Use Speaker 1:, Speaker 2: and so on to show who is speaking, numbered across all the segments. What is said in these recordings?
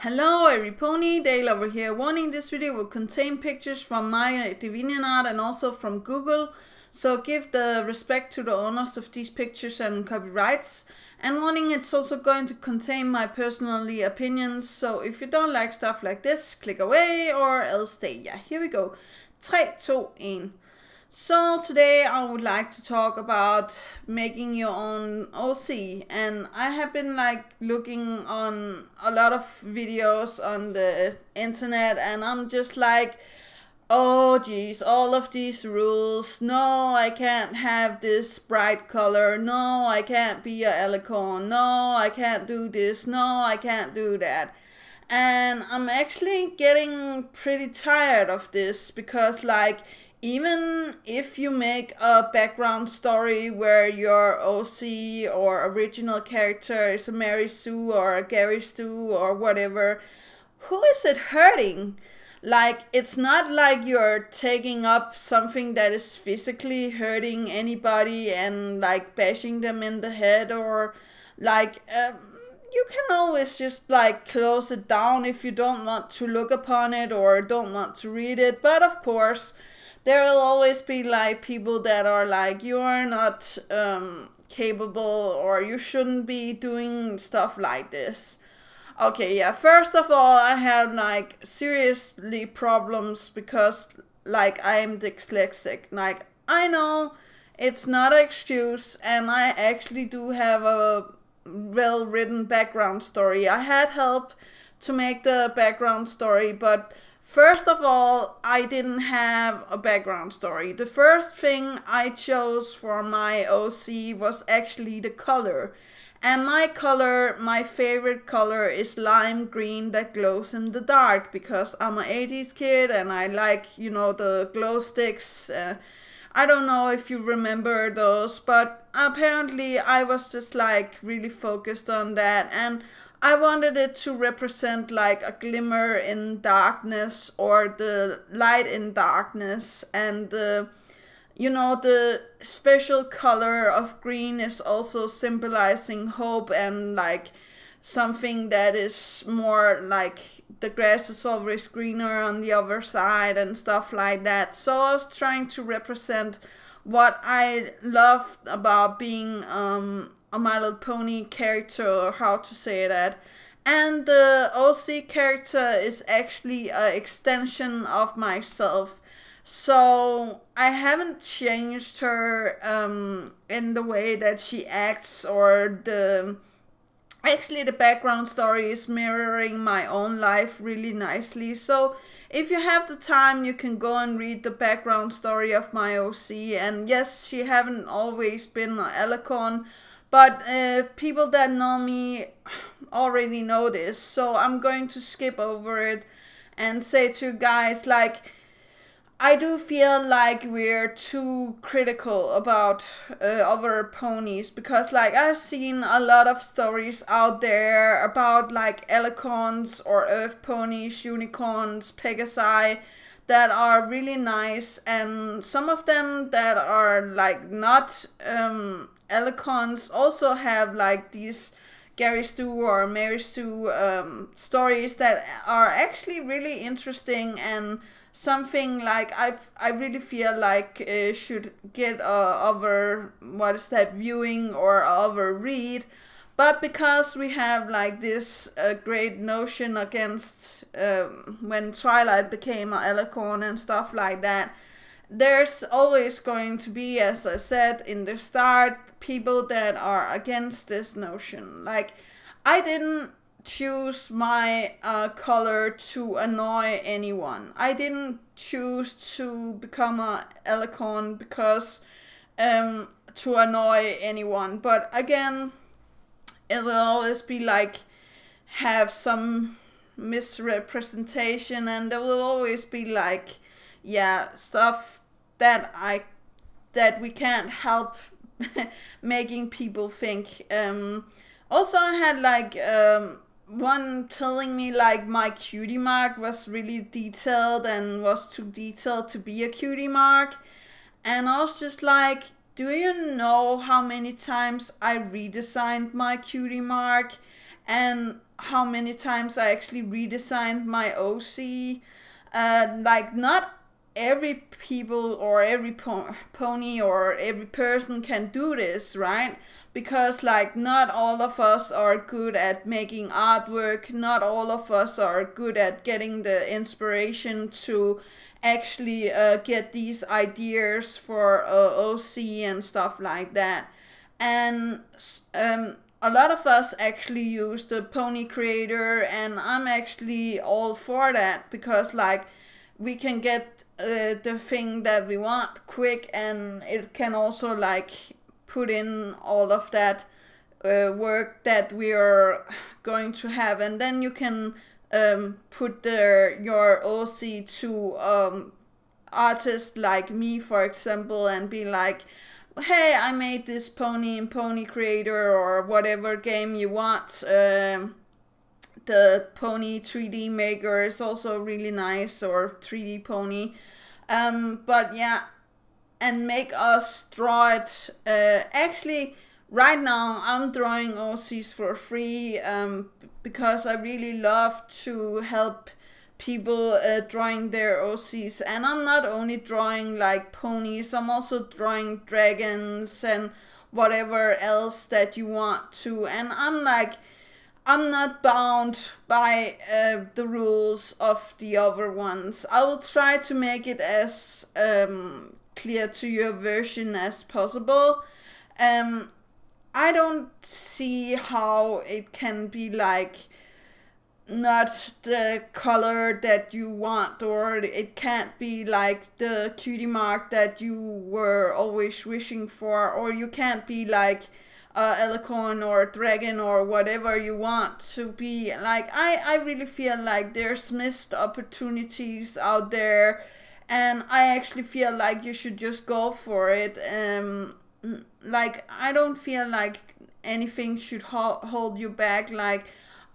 Speaker 1: Hello, every pony, Dale over here. Warning, this video will contain pictures from my DeviantArt and also from Google, so give the respect to the owners of these pictures and copyrights. And warning, it's also going to contain my personal opinions, so if you don't like stuff like this, click away or else stay. Yeah, here we go. 3, 2, 1. So today I would like to talk about making your own OC, and I have been looking on a lot of videos on the internet, and I'm just like, oh geez, all of these rules. No, I can't have this bright color. No, I can't be a alicorn. No, I can't do this. No, I can't do that. And I'm actually getting pretty tired of this because even if you make a background story where your OC or original character is a Mary Sue or a Gary Stu or whatever, who is it hurting? It's not like you're taking up something that is physically hurting anybody and bashing them in the head, or you can always just close it down if you don't want to look upon it or don't want to read it. But of course, there will always be people that are you're not capable, or you shouldn't be doing stuff like this. Okay, yeah, first of all, I have seriously problems because I am dyslexic. I know it's not an excuse, and I actually do have a well-written background story. I had help to make the background story, but first of all, I didn't have a background story. The first thing I chose for my OC was actually the color. And my favorite color is lime green that glows in the dark, because I'm an 80s kid and I like, the glow sticks. I don't know if you remember those, but apparently I was just really focused on that, and I wanted it to represent a glimmer in darkness, or the light in darkness. And the special color of green is also symbolizing hope and something that is more the grass is always greener on the other side and stuff like that. So I was trying to represent what I loved about being a My Little Pony character, or how to say that. And the OC character is actually an extension of myself. So I haven't changed her in the way that she acts, or actually the background story is mirroring my own life really nicely. So if you have the time, you can go and read the background story of my OC. And yes, she haven't always been an alicorn, but people that know me already know this, so I'm going to skip over it and say to you guys, I do feel like we're too critical about other ponies, because I've seen a lot of stories out there about alicorns or earth ponies, unicorns, pegasi, that are really nice, and some of them that are not alicorns also have I Gary Stu or Mary Sue stories that are actually really interesting, and something I really feel should get over viewing or over read. But because we have this great notion against when Twilight became an alicorn and stuff like that, there's always going to be, as I said in the start, people that are against this notion. I didn't choose my color to annoy anyone. I didn't choose to become a alicorn because to annoy anyone. But again, it will always be have some misrepresentation, and there will always be yeah, stuff that we can't help making people think. Also, I had one telling me my cutie mark was really detailed and was too detailed to be a cutie mark, and I was just do you know how many times I redesigned my cutie mark? And how many times I actually redesigned my OC. Like not every people or every pony or every person can do this, right? Because like not all of us are good at making artwork, not all of us are good at getting the inspiration to actually get these ideas for OC and stuff like that. And a lot of us actually use the pony creator, and I'm actually all for that, because like we can get the thing that we want quick, and it can also like put in all of that work that we are going to have, and then you can put your OC to artists like me, for example, and be like, hey, I made this pony in Pony Creator or whatever game you want. The Pony 3D Maker is also really nice, or 3D Pony. But yeah, and make us draw it. Actually, right now I'm drawing OCs for free because I really love to help people drawing their OCs. And I'm not only drawing like ponies, I'm also drawing dragons and whatever else that you want to. And I'm not bound by the rules of the other ones. I will try to make it as clear to your version as possible. I don't see how it can be like not the color that you want, or it can't be like the cutie mark that you were always wishing for, or you can't be like alicorn or dragon or whatever you want to be. Like I really feel like there's missed opportunities out there, and I actually feel like you should just go for it. Like I don't feel like anything should hold you back. Like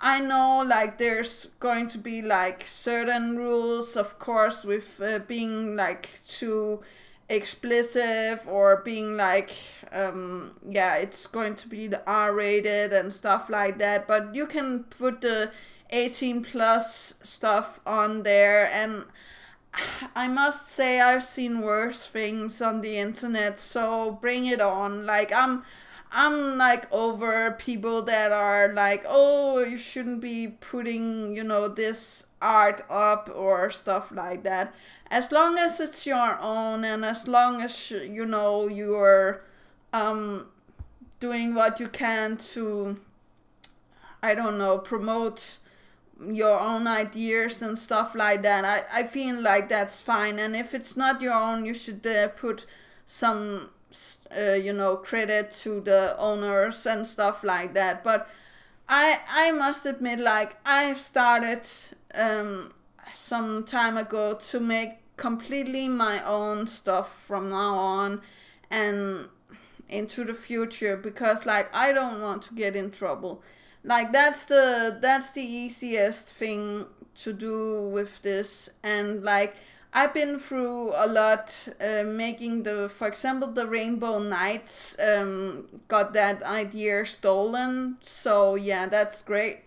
Speaker 1: I know like there's going to be like certain rules, of course, with being like too explicit, or being like yeah, it's going to be the R-rated and stuff like that, but you can put the 18 plus stuff on there. And I must say I've seen worse things on the internet, so bring it on. Like I'm like over people that are like, oh, you shouldn't be putting, you know, this art up or stuff like that. As long as it's your own, and as long as you know you're doing what you can to, I don't know, promote your own ideas and stuff like that, I feel like that's fine. And if it's not your own, you should put some you know, credit to the owners and stuff like that. But I must admit, like I've started some time ago to make completely my own stuff from now on and into the future, because like I don't want to get in trouble. Like that's the easiest thing to do with this. And like I've been through a lot making for example, the Rainbow Knights, got that idea stolen. So yeah, that's great.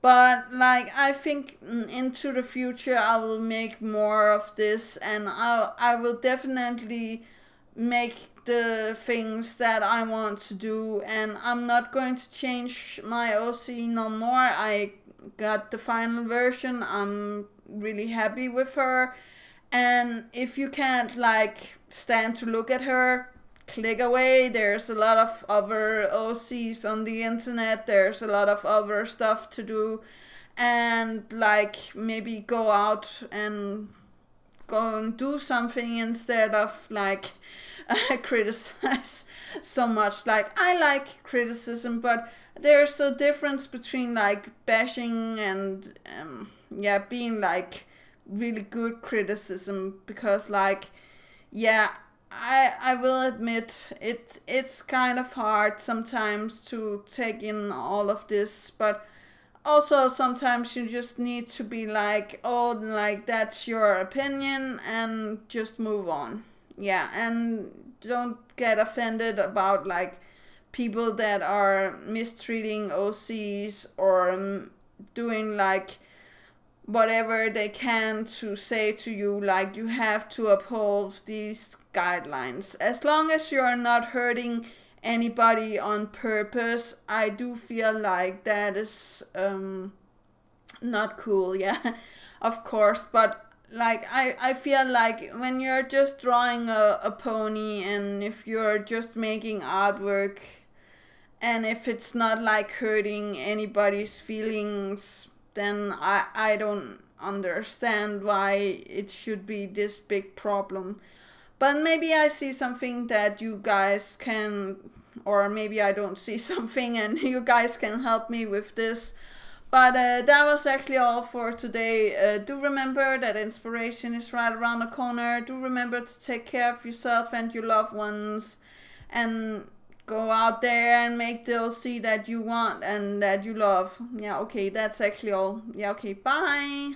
Speaker 1: But like I think into the future I will make more of this, and I will definitely make the things that I want to do, and I'm not going to change my OC no more. I got the final version. I'm really happy with her. And if you can't like stand to look at her, click away. There's a lot of other OCs on the internet. There's a lot of other stuff to do. And like maybe go out and go and do something instead of like criticize so much. Like I like criticism, but there's a difference between like bashing and yeah, being like really good criticism. Because like yeah, I will admit it's kind of hard sometimes to take in all of this, but also sometimes you just need to be like, oh, like that's your opinion, and just move on. Yeah, and don't get offended about like people that are mistreating OCs, or doing like whatever they can to say to you like you have to uphold these guidelines. As long as you're not hurting anybody on purpose, I do feel like that is not cool, yeah, of course. But like I feel like when you're just drawing a pony, and if you're just making artwork, and if it's not like hurting anybody's feelings, then I don't understand why it should be this big problem. But maybe I see something that you guys can, or maybe I don't see something and you guys can help me with this. But that was actually all for today. Do remember that inspiration is right around the corner. Do remember to take care of yourself and your loved ones, and go out there and make the OC that you want and that you love. Yeah, okay, that's actually all. Yeah, okay, bye.